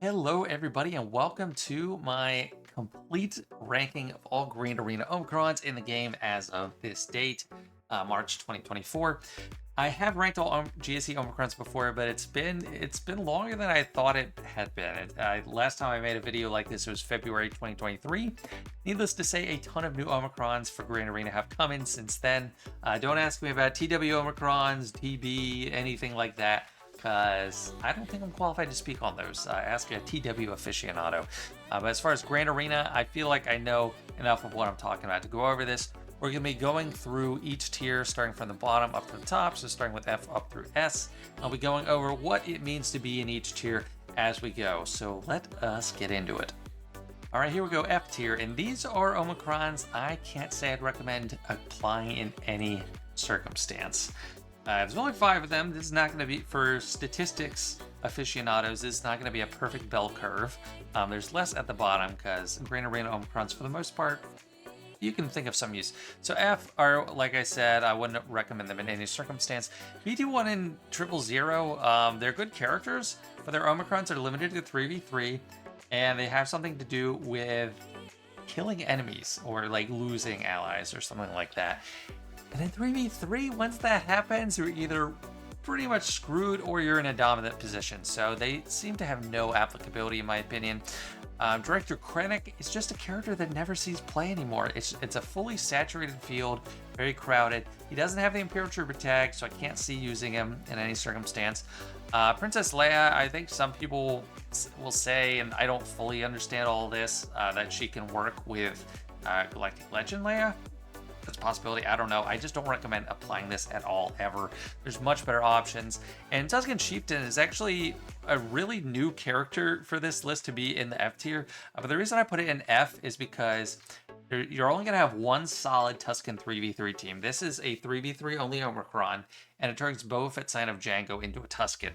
Hello, everybody, and welcome to my complete ranking of all Green Arena Omicrons in the game as of this date, March 2024. I have ranked all GSE Omicrons before, but it's been longer than I thought it had been. Last time I made a video like this was February 2023. Needless to say, a ton of new Omicrons for Green Arena have come in since then. Don't ask me about TW Omicrons, TB, anything like that, because I don't think I'm qualified to speak on those. Ask a TW aficionado. But as far as Grand Arena, I feel like I know enough of what I'm talking about to go over this. We're going to be going through each tier, starting from the bottom up to the top, so starting with F up through S. I'll be going over what it means to be in each tier as we go, so let us get into it. All right, here we go, F tier, and these are Omicrons I can't say I'd recommend applying in any circumstance. There's only 5 of them. This is not going to be, for statistics aficionados, this is not going to be a perfect bell curve. There's less at the bottom because Grand Arena Omicrons, for the most part, you can think of some use. So F are, like I said, I wouldn't recommend them in any circumstance. BT1 and 000, they're good characters, but their Omicrons are limited to 3v3, and they have something to do with killing enemies or like losing allies or something like that. And in 3v3, once that happens, you're either pretty much screwed or you're in a dominant position. So they seem to have no applicability, in my opinion. Director Krennic is just a character that never sees play anymore. It's a fully saturated field, very crowded. He doesn't have the Imperial Trooper tag, so I can't see using him in any circumstance. Princess Leia, I think some people will say, and I don't fully understand all this, that she can work with Galactic Legend Leia. That's a possibility. I don't know. I just don't recommend applying this at all, ever. There's much better options. And Tusken Chieftain is actually a really new character for this list to be in the F tier. But the reason I put it in F is because you're only going to have one solid Tusken 3v3 team. This is a 3v3 only Omicron, and it turns Boba Fett Sign of Django into a Tusken,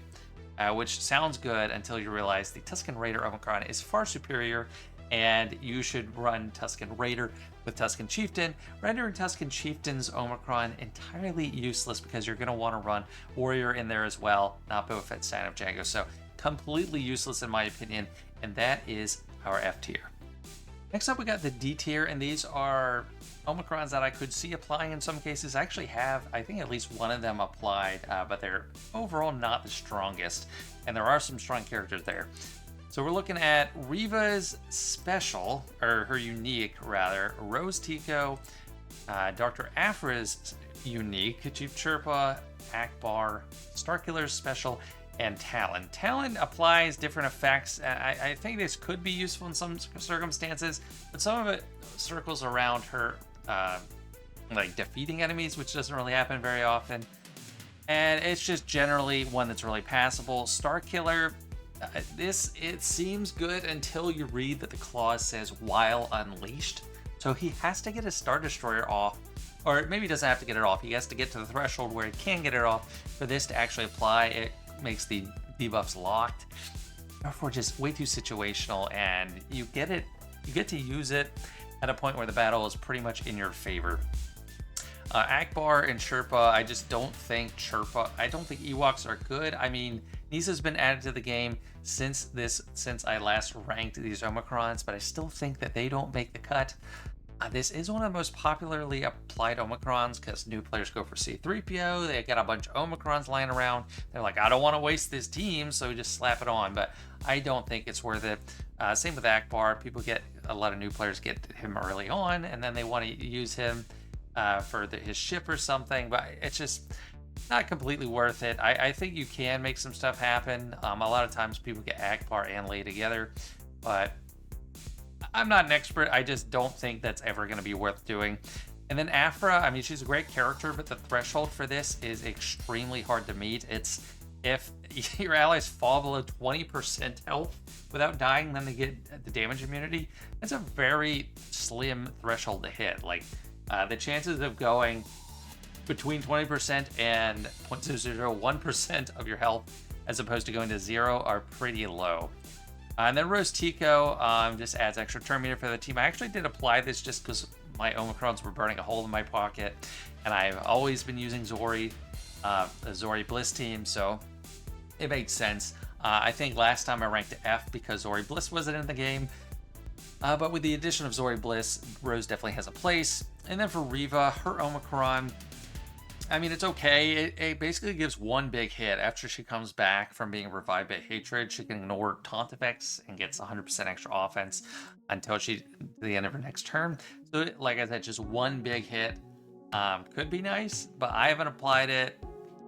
which sounds good until you realize the Tusken Raider Omicron is far superior, and you should run Tusken Raider with Tusken Chieftain, rendering Tusken Chieftain's Omicron entirely useless because you're going to want to run Warrior in there as well, not Boba Fett Sign of Django. So completely useless in my opinion, and that is our F tier. Next up, we got the D tier, and these are Omicrons that I could see applying in some cases. I actually have, I think, at least one of them applied, but they're overall not the strongest, and there are some strong characters there. So we're looking at Reva's special, or her unique rather, Rose Tico, Dr. Afra's unique, Chief Chirpa, Akbar, Starkiller's special, and Talon. Talon applies different effects. I think this could be useful in some circumstances, but some of it circles around her like defeating enemies, which doesn't really happen very often. And it's just generally one that's really passable. Starkiller, it seems good until you read that the clause says while unleashed. So he has to get his Star Destroyer off, or maybe he doesn't have to get it off. He has to get to the threshold where he can get it off for this to actually apply. It makes the debuffs locked. Therefore, just way too situational, and you get to use it at a point where the battle is pretty much in your favor. Akbar and Chirpa, I just don't think Ewoks are good. I mean, Nisa's been added to the game since I last ranked these Omicrons, but I still think that they don't make the cut. This is one of the most popularly applied Omicrons because new players go for C-3PO. They got a bunch of Omicrons lying around. They're like, I don't want to waste this team, so just slap it on. But I don't think it's worth it. Same with Akbar. A lot of new players get him early on, and then they want to use him for his ship or something, but it's just not completely worth it. I think you can make some stuff happen. A lot of times people get Akbar and Leia together, but I'm not an expert. I just don't think that's ever going to be worth doing. And then Afra, I mean, she's a great character, but the threshold for this is extremely hard to meet. It's if your allies fall below 20% health without dying, then they get the damage immunity. It's a very slim threshold to hit. Like, the chances of going between 20% and 0.001% of your health as opposed to going to 0 are pretty low. And then Rose Tico just adds extra turn meter for the team. I actually did apply this just because my Omicrons were burning a hole in my pocket, and I've always been using Zori, the Zori Bliss team, so it made sense. I think last time I ranked F because Zori Bliss wasn't in the game. But with the addition of Zori Bliss, Rose definitely has a place. And then for Riva, her Omicron, I mean, it's okay. It basically gives one big hit. After she comes back from being revived by Hatred, she can ignore taunt effects and gets 100% extra offense until the end of her next turn. So, like I said, just one big hit could be nice, but I haven't applied it.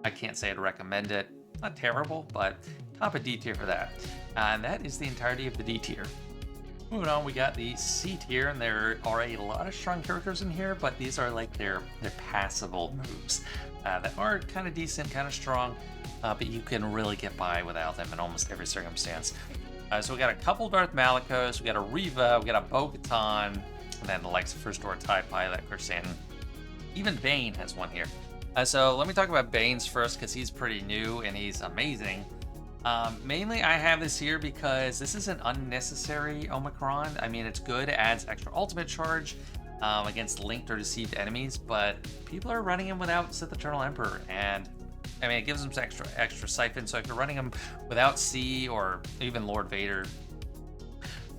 I can't say I'd recommend it. Not terrible, but top of D tier for that. And that is the entirety of the D tier. Moving on, we got the C tier, and there are a lot of strong characters in here, but these are like their passable moves that are kind of decent, kind of strong, but you can really get by without them in almost every circumstance. So we got a couple Darth Malicos, we got a Riva, we got a Bo-Katan, and then the likes of First Order TIE Pilot, Kersan. Even Bane has one here. So let me talk about Bane's first, because he's pretty new and he's amazing. Mainly I have this here because this is an unnecessary Omicron. I mean, it's good, it adds extra ultimate charge against linked or deceived enemies, but people are running him without Sith Eternal Emperor, and I mean, it gives them some extra siphon. So if you're running him without C or even Lord Vader,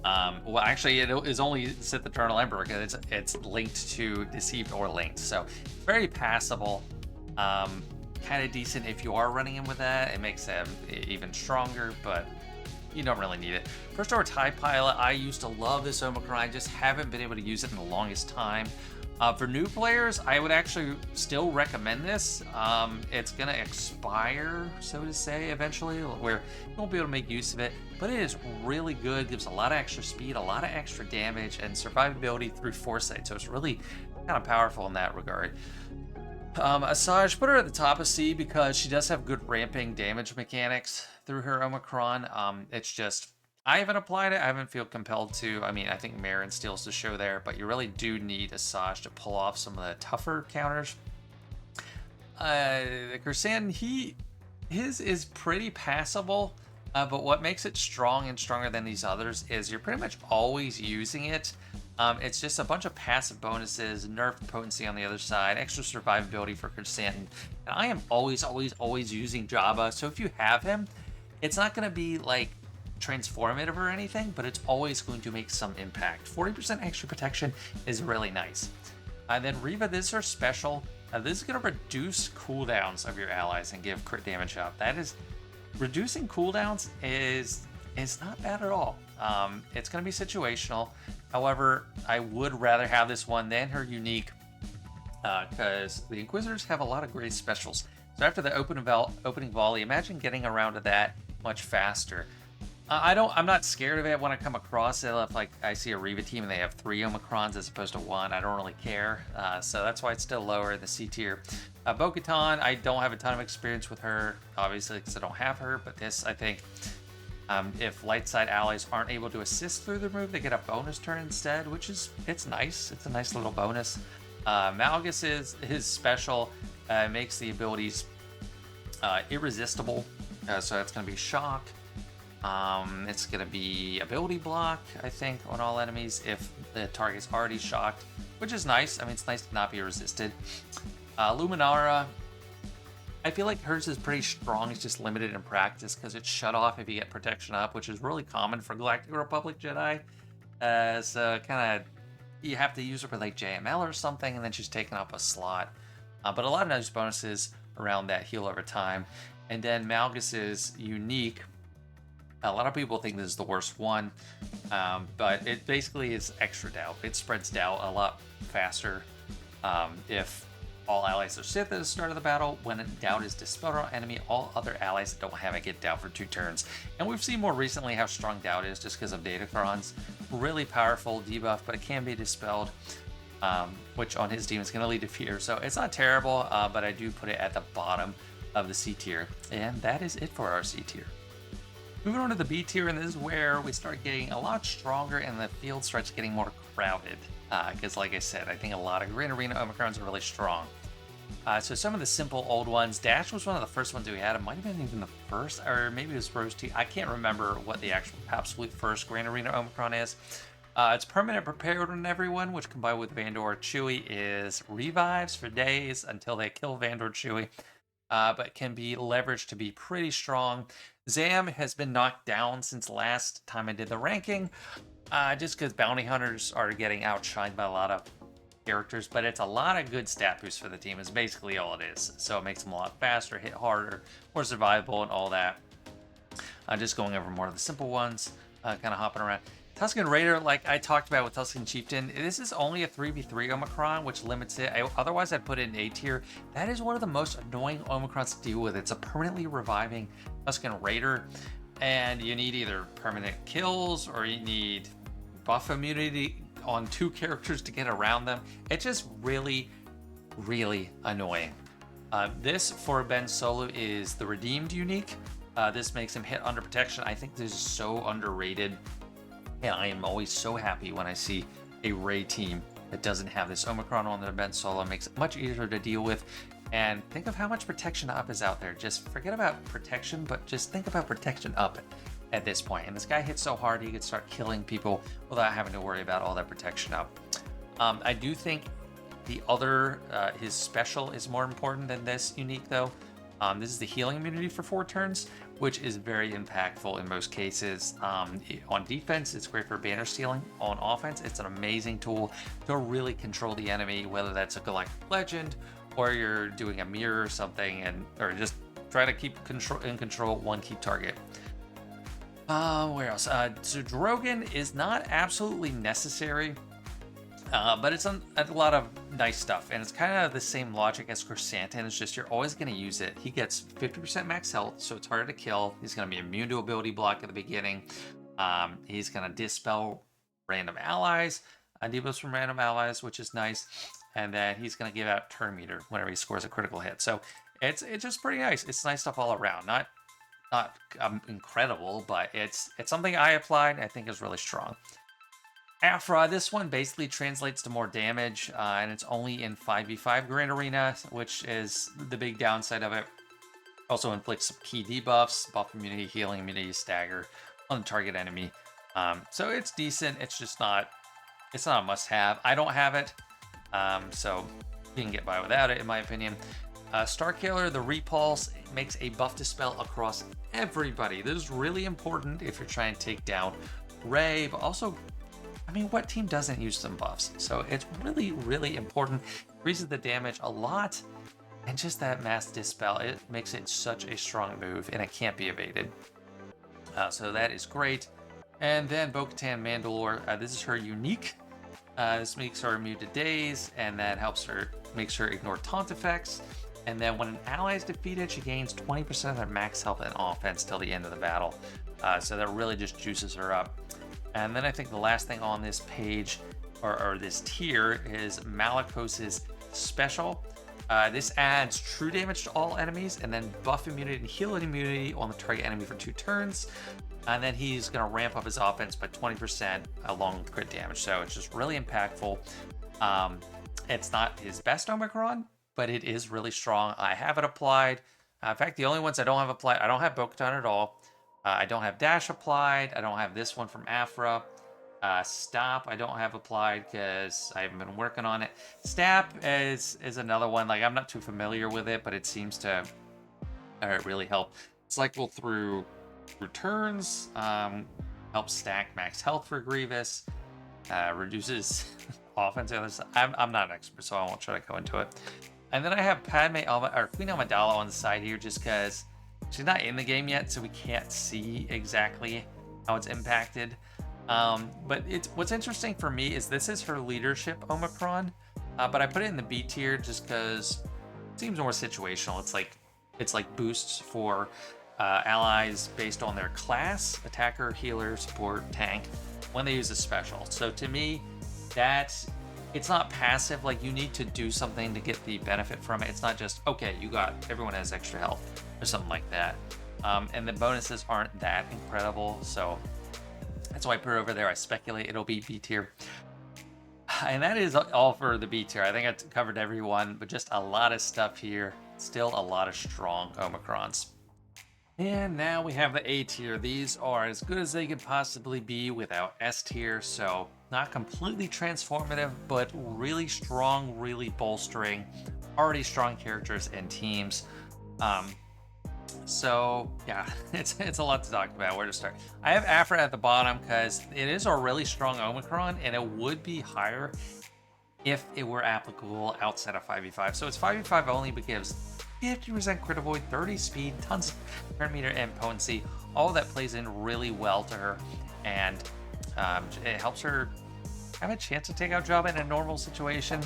well, actually, it is only Sith Eternal Emperor because it's linked to deceived or linked, so very passable. Kind of decent if you are running him with that. It makes him even stronger, but you don't really need it. First Order TIE Pilot, I used to love this Omicron. I just haven't been able to use it in the longest time. For new players, I would actually still recommend this. It's going to expire, so to say, eventually, where you won't be able to make use of it, but it is really good. Gives a lot of extra speed, a lot of extra damage, and survivability through Foresight, so it's really kind of powerful in that regard. Asajj, put her at the top of C because she does have good ramping damage mechanics through her Omicron. It's just, I haven't applied it. I haven't feel compelled to. I mean, I think Marin steals the show there, but you really do need Asajj to pull off some of the tougher counters. Kersan, his is pretty passable, but what makes it strong and stronger than these others is you're pretty much always using it. It's just a bunch of passive bonuses, nerfed potency on the other side, extra survivability for Kersan. And I am always using Jabba, so if you have him, it's not going to be like transformative or anything, but it's always going to make some impact. 40% extra protection is really nice. And then Riva, this is her special. This is going to reduce cooldowns of your allies and give crit damage up. That is, reducing cooldowns is not bad at all. It's going to be situational. However, I would rather have this one than her unique, because the Inquisitors have a lot of great specials. So after the opening volley, imagine getting around to that much faster. I'm not scared of it when I come across it. If like I see a Riva team and they have 3 Omicrons as opposed to 1, I don't really care. So that's why it's still lower in the C tier. Bo-Katan, I don't have a ton of experience with her, obviously, because I don't have her. But this, I think, if light side allies aren't able to assist through the move, they get a bonus turn instead, which is, it's nice. It's a nice little bonus. Malgus, his special makes the abilities irresistible. So that's going to be shock. It's going to be ability block, I think, on all enemies if the target's already shocked, which is nice. I mean, it's nice to not be resisted. Luminara, I feel like hers is pretty strong. It's just limited in practice because it's shut off if you get protection up, which is really common for Galactic Republic Jedi. So kind of, you have to use her with like JML or something, and then she's taking up a slot. But a lot of nice bonuses around that heal over time. And then Malgus's unique. A lot of people think this is the worst one, but it basically is extra doubt. It spreads doubt a lot faster if all allies are Sith at the start of the battle. When doubt is dispelled on enemy, all other allies that don't have it get doubt for 2 turns. And we've seen more recently how strong doubt is just because of Datacrons. Really powerful debuff, but it can be dispelled, which on his team is going to lead to fear. So it's not terrible, but I do put it at the bottom of the C tier. And that is it for our C tier. Moving on to the B tier, and this is where we start getting a lot stronger and the field starts getting more crowded. Because like I said, I think a lot of Grand Arena Omicrons are really strong. So some of the simple old ones, Dash was one of the first ones we had. It might have been even the first, or maybe it was Rose T. I can't remember what the actual absolute first Grand Arena Omicron is. It's permanent prepared on everyone, which combined with Vandor Chewie is revives for days until they kill Vandor Chewie. But can be leveraged to be pretty strong. Zam has been knocked down since last time I did the ranking, just because bounty hunters are getting outshined by a lot of characters, but it's a lot of good stat boosts for the team is basically all it is. So it makes them a lot faster, hit harder, more survivable, and all that. Just going over more of the simple ones, kind of hopping around. Tuscan Raider, like I talked about with Tuscan Chieftain, this is only a 3v3 Omicron, which limits it. Otherwise, I'd put it in A tier. That is one of the most annoying Omicrons to deal with. It's a permanently reviving Tuscan Raider, and you need either permanent kills or you need buff immunity on 2 characters to get around them. It's just really, really annoying. This for Ben Solo is the Redeemed unique. This makes him hit under protection. I think this is so underrated. And I am always so happy when I see a Ray team that doesn't have this Omicron on their Ben Solo. It makes it much easier to deal with. And think of how much protection up is out there. Just forget about protection, but just think about protection up at this point. And this guy hits so hard, he could start killing people without having to worry about all that protection up. I do think the other, his special is more important than this unique though. This is the healing immunity for 4 turns, which is very impactful in most cases. On defense, it's great for banner stealing. On offense, it's an amazing tool to really control the enemy, whether that's a Galactic Legend or you're doing a mirror or something, or just try to keep control one key target. Where else? So Drogon is not absolutely necessary. But it's a lot of nice stuff, and it's kind of the same logic as Chrysanthemum. It's just you're always going to use it. He gets 50% max health, so it's harder to kill. He's going to be immune to ability block at the beginning. He's going to dispel random allies, debuffs from random allies, which is nice. And then he's going to give out turn meter whenever he scores a critical hit. So it's just pretty nice. It's nice stuff all around. Not incredible, but it's something I applied and I think is really strong. Aphra, this one basically translates to more damage, and it's only in 5v5 Grand Arena, which is the big downside of it. Also inflicts some key debuffs, buff immunity, healing immunity, stagger on the target enemy. So it's decent. It's not a must-have. I don't have it, so you can get by without it, in my opinion. Starkiller, the Repulse, makes a buff dispel across everybody. This is really important if you're trying to take down Rey, but also, I mean, what team doesn't use some buffs? So it's really, really important. Increases the damage a lot, and just that mass dispel, it makes it such a strong move, and it can't be evaded. So that is great. And then Bo-Katan Mandalore, this is her unique. This makes her immune to daze, and that makes her ignore taunt effects. And then when an ally is defeated, she gains 20% of their max health and offense till the end of the battle. So that really just juices her up. And then I think the last thing on this page, or this tier, is Malicos's special. This adds true damage to all enemies, and then buff immunity and heal immunity on the target enemy for 2 turns. And then he's going to ramp up his offense by 20% along with crit damage. So it's just really impactful. It's not his best Omicron, but it is really strong. I have it applied. In fact, the only ones I don't have applied, I don't have Bo-Katan at all. I don't have Dash applied. I don't have this one from Aphra. Stop, I don't have applied because I haven't been working on it. Stap is another one. Like, I'm not too familiar with it, but it seems to really help cycle through turns, helps stack max health for Grievous, reduces offense. I'm not an expert, so I won't try to go into it. And then I have Queen Amidala on the side here just because she's not in the game yet, so we can't see exactly how it's impacted. But what's interesting for me is this is her leadership Omicron, but I put it in the B tier just because it seems more situational. It's like boosts for allies based on their class: attacker, healer, support, tank, when they use a special. So to me, it's not passive. Like, you need to do something to get the benefit from it. It's not just, okay, everyone has extra health or something like that. And the bonuses aren't that incredible, so that's why I put it over there. I speculate it'll be B tier. And that is all for the B tier. I think I covered everyone, but just a lot of stuff here. Still a lot of strong Omicrons. And now we have the A tier. These are as good as they could possibly be without S tier, so not completely transformative, but really strong, really bolstering already strong characters and teams. So yeah, it's a lot to talk about. Where to start? I have Afra at the bottom because it is a really strong Omicron, and it would be higher if it were applicable outside of 5v5. So it's 5v5 only, but gives 50% crit avoid, 30 speed, tons of turn meter and potency. All that plays in really well to her, and it helps her have a chance to take out Jabba in a normal situation.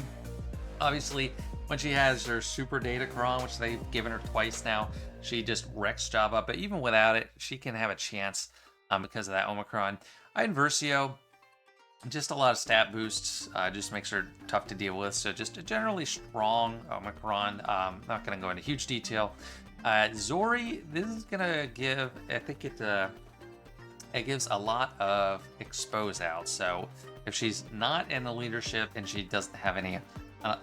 Obviously, when she has her super datacron, which they've given her twice now, she just wrecks Jabba. But even without it, she can have a chance because of that Omicron. I had Versio, just a lot of stat boosts, just makes her tough to deal with. So just a generally strong Omicron. Not going to go into huge detail. Zori, this is going to give, I think it gives a lot of expose out. So if she's not in the leadership and she doesn't have any,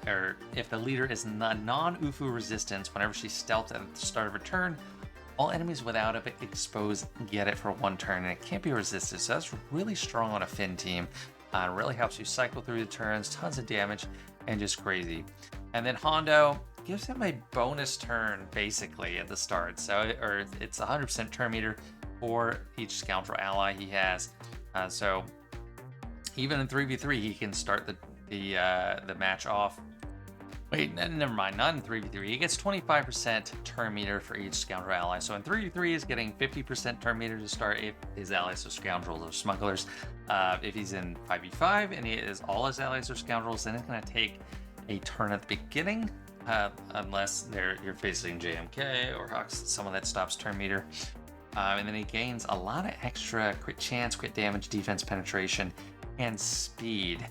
or if the leader is non-UFU resistance, whenever she's stealthed at the start of her turn, all enemies without it expose get it for one turn, and it can't be resisted. So that's really strong on a Finn team. It really helps you cycle through the turns, tons of damage, and just crazy. And then Hondo gives him a bonus turn basically at the start. So, or it's 100% turn meter for each scoundrel ally he has. So even in 3v3, he can start the match off. Wait, never mind, not in 3v3. He gets 25% turn meter for each scoundrel ally. So in 3v3, he's getting 50% turn meter to start if his allies are scoundrels or smugglers. If he's in 5v5 and he is all his allies are scoundrels, then it's going to take a turn at the beginning, unless you're facing JMK or Hux, someone that stops turn meter. And then he gains a lot of extra crit chance, crit damage, defense penetration, and speed.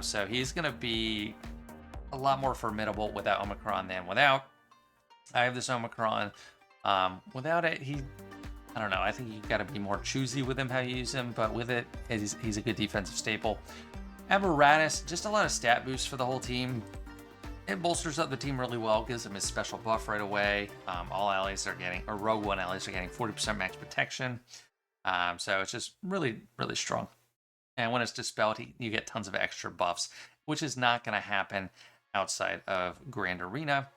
So he's going to be a lot more formidable without Omicron than without. I have this Omicron. Without it, I don't know. I think you got to be more choosy with him how you use him, but with it, he's a good defensive staple. Apparatus, just a lot of stat boosts for the whole team. It bolsters up the team really well, gives him his special buff right away. All allies are getting, or Rogue One allies are getting 40% max protection. So it's just really, really strong. And when it's dispelled, you get tons of extra buffs, which is not going to happen outside of Grand Arena.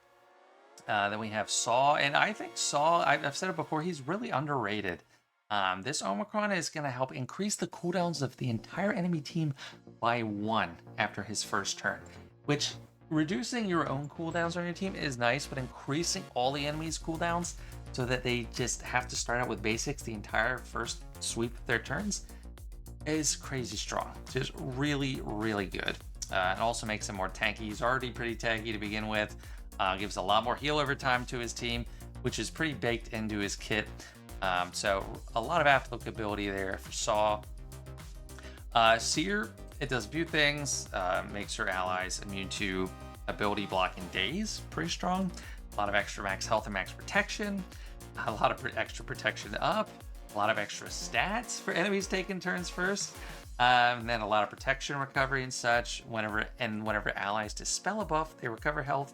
Then we have Saw, and I think Saw, I've said it before, he's really underrated. This Omicron is going to help increase the cooldowns of the entire enemy team by 1 after his first turn, which reducing your own cooldowns on your team is nice, but increasing all the enemies' cooldowns so that they just have to start out with basics the entire first sweep of their turns is crazy strong. Just really, really good. It also makes him more tanky. He's already pretty tanky to begin with. Gives a lot more heal over time to his team, which is pretty baked into his kit. So a lot of applicability there for Saw. Seer, it does a few things. Makes her allies immune to ability blocking days. Pretty strong. A lot of extra max health and max protection. A lot of extra protection up. A lot of extra stats for enemies taking turns first. And then a lot of protection recovery and such. Whenever allies dispel a buff, they recover health,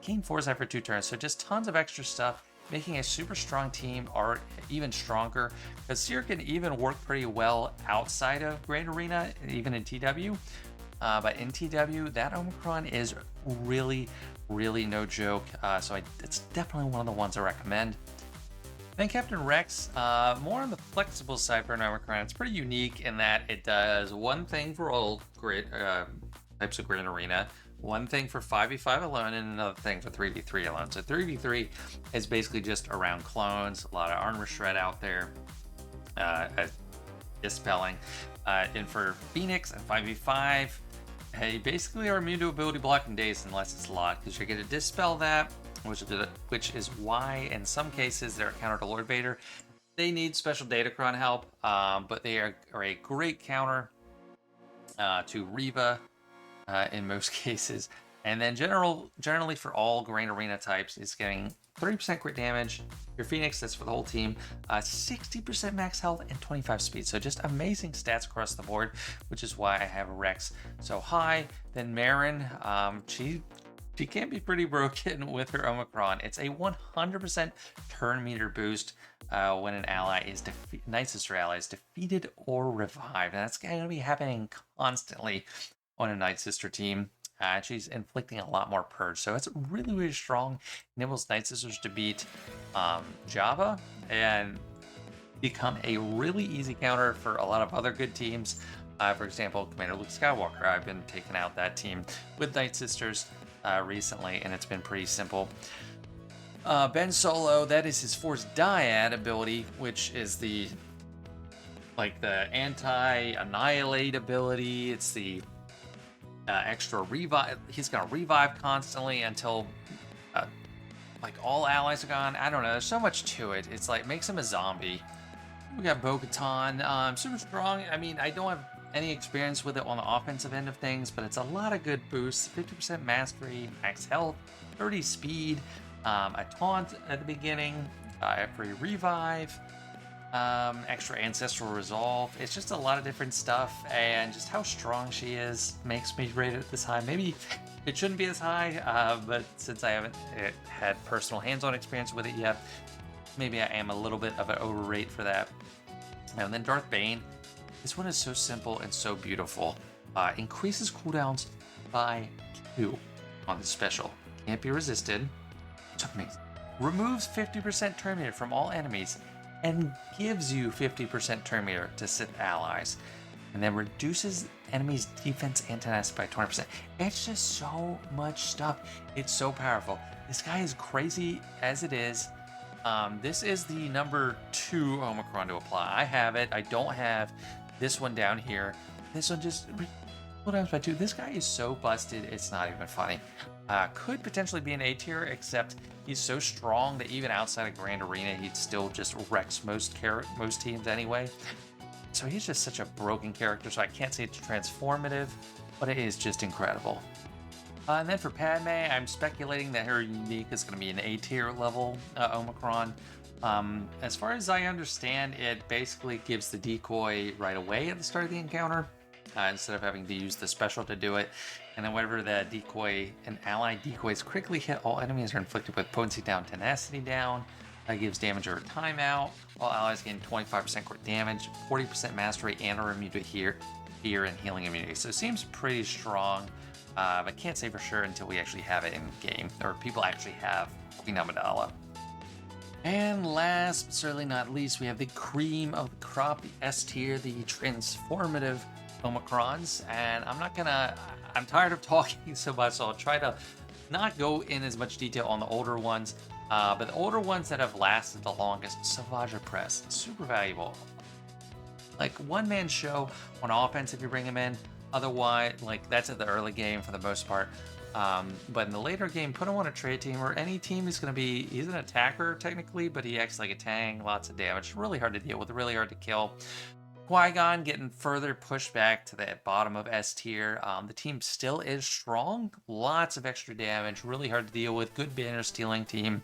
gain foresight for 2 turns. So just tons of extra stuff, making a super strong team or even stronger. Because Seer can even work pretty well outside of Grand Arena, even in TW. But in TW, that Omicron is really, really no joke. So it's definitely one of the ones I recommend. Then Captain Rex, more on the flexible side for an Omicron. It's pretty unique in that it does one thing for all types of Grand Arena, one thing for 5v5 alone, and another thing for 3v3 alone. So 3v3 is basically just around clones, a lot of armor shred out there, dispelling. And for Phoenix and 5v5, you basically are immune to ability blocking days unless it's locked, because you're going to dispel that, which is why in some cases they're a counter to Lord Vader. They need special datacron help, but they are a great counter to Reva in most cases. And then generally for all Grand Arena types, it's getting 30% crit damage. Your Phoenix, that's for the whole team, 60% max health and 25 speed. So just amazing stats across the board, which is why I have Rex so high. Then Marin, she can be pretty broken with her Omicron. It's a 100% turn meter boost when an ally is Night Sister ally is defeated or revived. And that's going to be happening constantly on a Night Sister team. She's inflicting a lot more purge, so it's really, really strong. Enables Night Sisters to beat Java and become a really easy counter for a lot of other good teams. For example, Commander Luke Skywalker. I've been taking out that team with Night Sisters recently, and it's been pretty simple. Ben Solo, that is his Force Dyad ability, which is the anti-annihilate ability. It's the extra revive. He's gonna revive constantly until like all allies are gone. I don't know. There's so much to it. It's like makes him a zombie. We got Bo-Katan, super strong. I mean, I don't have any experience with it on the offensive end of things, but it's a lot of good boosts. 50% mastery, max health, 30 speed, a taunt at the beginning, free revive, extra ancestral resolve. It's just a lot of different stuff, and just how strong she is makes me rate it this high. Maybe it shouldn't be this high, but since I haven't had personal hands-on experience with it yet, maybe I am a little bit of an overrate for that. And then Darth Bane. This one is so simple and so beautiful. Increases cooldowns by 2 on the special. Can't be resisted. It's amazing. Removes 50% turn meter from all enemies and gives you 50% turn meter to Sith allies. And then reduces enemies' defense anti-nest by 20%. It's just so much stuff. It's so powerful. This guy is crazy as it is. This is the number 2 Omicron to apply. I have it. I don't have this one down here. This one just cooldowns by 2. This guy is so busted, it's not even funny. Could potentially be an A tier, except he's so strong that even outside of Grand Arena, he still just wrecks most teams anyway. So he's just such a broken character, so I can't say it's transformative, but it is just incredible. And then for Padme, I'm speculating that her unique is going to be an A tier level Omicron. As far as I understand, it basically gives the decoy right away at the start of the encounter, instead of having to use the special to do it. And then whenever the decoy and ally decoys critically hit, all enemies are inflicted with potency down, tenacity down. That gives damage over timeout. All allies gain 25% crit damage, 40% mastery, and are immune to fear and healing immunity. So it seems pretty strong. But can't say for sure until we actually have it in game, or people actually have Queen Amidala. And last but certainly not least, we have the cream of the crop, the S tier, the transformative Omicrons. And I'm tired of talking so much, so I'll try to not go in as much detail on the older ones. But the older ones that have lasted the longest, Savage Press, super valuable. Like one-man show on offense if you bring him in. Otherwise, like that's at the early game for the most part. But in the later game, put him on a trade team or any team. He's an attacker technically, but he acts like a Tang, lots of damage. Really hard to deal with, really hard to kill. Qui-Gon getting further pushed back to the bottom of S tier. The team still is strong, lots of extra damage, really hard to deal with. Good banner stealing team,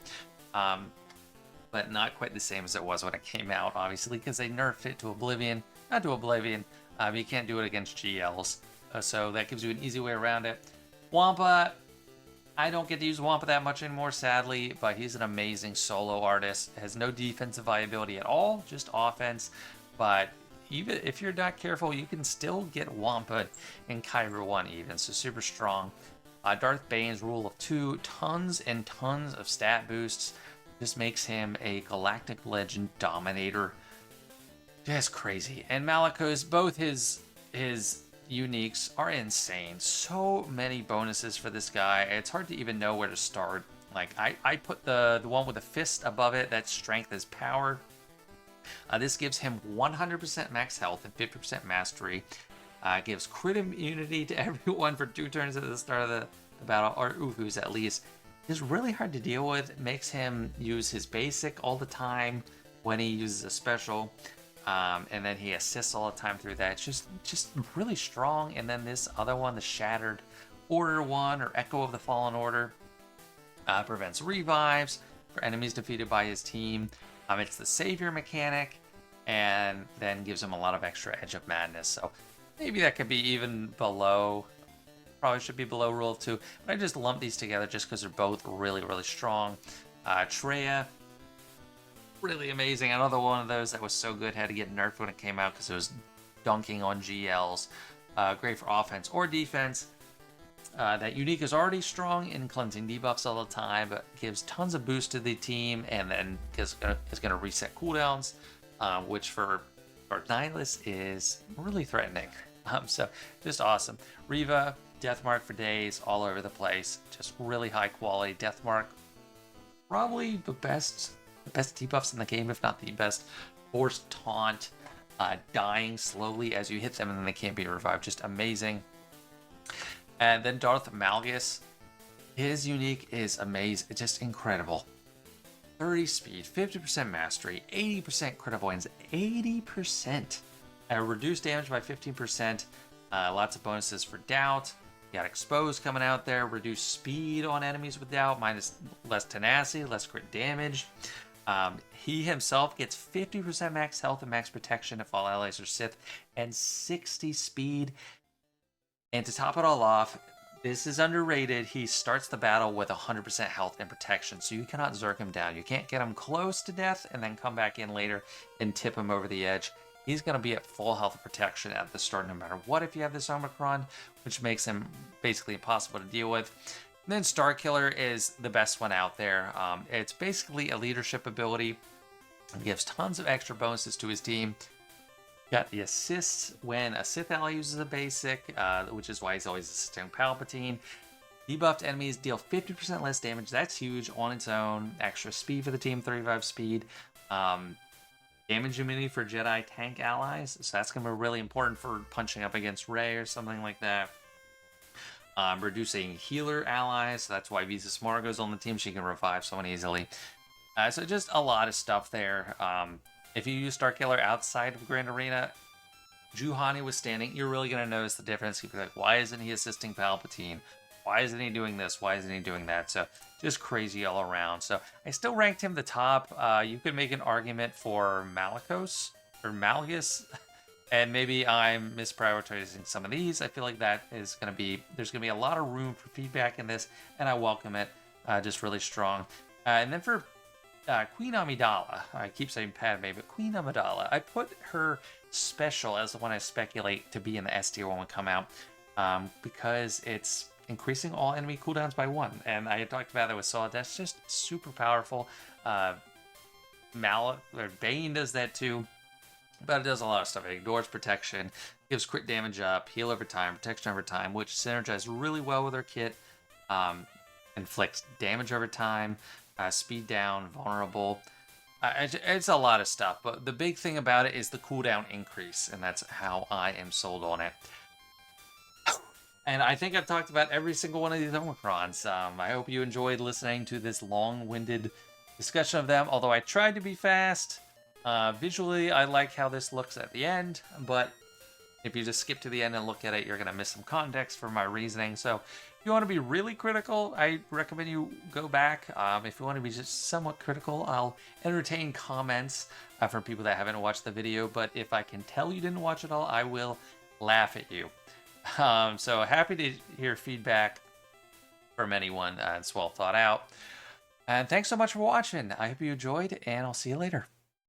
but not quite the same as it was when it came out, obviously, because they nerfed it to Oblivion. Not to Oblivion. You can't do it against GLs, so that gives you an easy way around it. Wampa, I don't get to use Wampa that much anymore, sadly, but he's an amazing solo artist. Has no defensive viability at all, just offense. But even if you're not careful, you can still get Wampa in Kyber 1 even, so super strong. Darth Bane's rule of 2, tons and tons of stat boosts. Just makes him a Galactic Legend Dominator. Just crazy. And Maliko's, both his uniques are insane. So many bonuses for this guy. It's hard to even know where to start. Like I put the one with the fist above it. That's strength as power. This gives him 100% max health and 50% mastery. Gives crit immunity to everyone for 2 turns at the start of the battle, or Ufu's at least. Is really hard to deal with. It makes him use his basic all the time when he uses a special. And then he assists all the time through that. It's just really strong. And then this other one, the Shattered Order one, or Echo of the Fallen Order, prevents revives for enemies defeated by his team. It's the Savior mechanic, and then gives him a lot of extra Edge of Madness. So maybe that could be even below. Probably should be below Rule of 2. But I just lumped these together just because they're both really, really strong. Traya, really amazing. Another one of those that was so good, had to get nerfed when it came out because it was dunking on GLs. Great for offense or defense. That unique is already strong in cleansing debuffs all the time, but gives tons of boost to the team, and then is going to reset cooldowns, which for Nihilus is really threatening. So just awesome. Riva, Deathmark for days, all over the place. Just really high quality. Deathmark, probably the best debuffs in the game, if not the best. Forced taunt, dying slowly as you hit them, and then they can't be revived. Just amazing. And then Darth Malgus, his unique is amazing. It's just incredible. 30 speed, 50% mastery, 80% crit avoidance, 80%. Reduced damage by 15%. Lots of bonuses for doubt. You got expose coming out there. Reduced speed on enemies with doubt. Less tenacity, less crit damage. He himself gets 50% max health and max protection if all allies are Sith, and 60 speed. And to top it all off, this is underrated. He starts the battle with 100% health and protection, so you cannot zerk him down. You can't get him close to death and then come back in later and tip him over the edge. He's going to be at full health and protection at the start no matter what if you have this Omicron, which makes him basically impossible to deal with. And then Starkiller is the best one out there. It's basically a leadership ability. It gives tons of extra bonuses to his team. Got the assists when a Sith ally uses a basic, which is why he's always assisting Palpatine. Debuffed enemies deal 50% less damage. That's huge on its own. Extra speed for the team, 35 speed. Damage immunity for Jedi tank allies. So that's going to be really important for punching up against Rey or something like that. Reducing healer allies. So that's why Visa Smart goes on the team. She can revive someone easily. So just a lot of stuff there. If you use Starkiller outside of Grand Arena, Juhani was standing, you're really going to notice the difference. You'll be like, why isn't he assisting Palpatine? Why isn't he doing this? Why isn't he doing that? So just crazy all around. So I still ranked him the top. You could make an argument for Malgus, and maybe I'm misprioritizing some of these. I feel like that is going to be, there's going to be a lot of room for feedback in this, and I welcome it. Just really strong. And then for Queen Amidala, I keep saying Padme, but Queen Amidala, I put her special as the one I speculate to be in the S tier when we come out, because it's increasing all enemy cooldowns by 1, and I had talked about that with Saw. That's just super powerful. Bane does that too, but it does a lot of stuff. It ignores protection, gives crit damage up, heal over time, protection over time, which synergizes really well with her kit. Inflicts damage over time. Speed down, vulnerable. It's a lot of stuff, but the big thing about it is the cooldown increase, and that's how I am sold on it. And I think I've talked about every single one of these Omicrons. I hope you enjoyed listening to this long-winded discussion of them, although I tried to be fast. Visually, I like how this looks at the end, but if you just skip to the end and look at it, you're going to miss some context for my reasoning. So if you want to be really critical, I recommend you go back. If you want to be just somewhat critical, I'll entertain comments from people that haven't watched the video. But if I can tell you didn't watch it all, I will laugh at you. So happy to hear feedback from anyone. It's well thought out. And thanks so much for watching. I hope you enjoyed, and I'll see you later.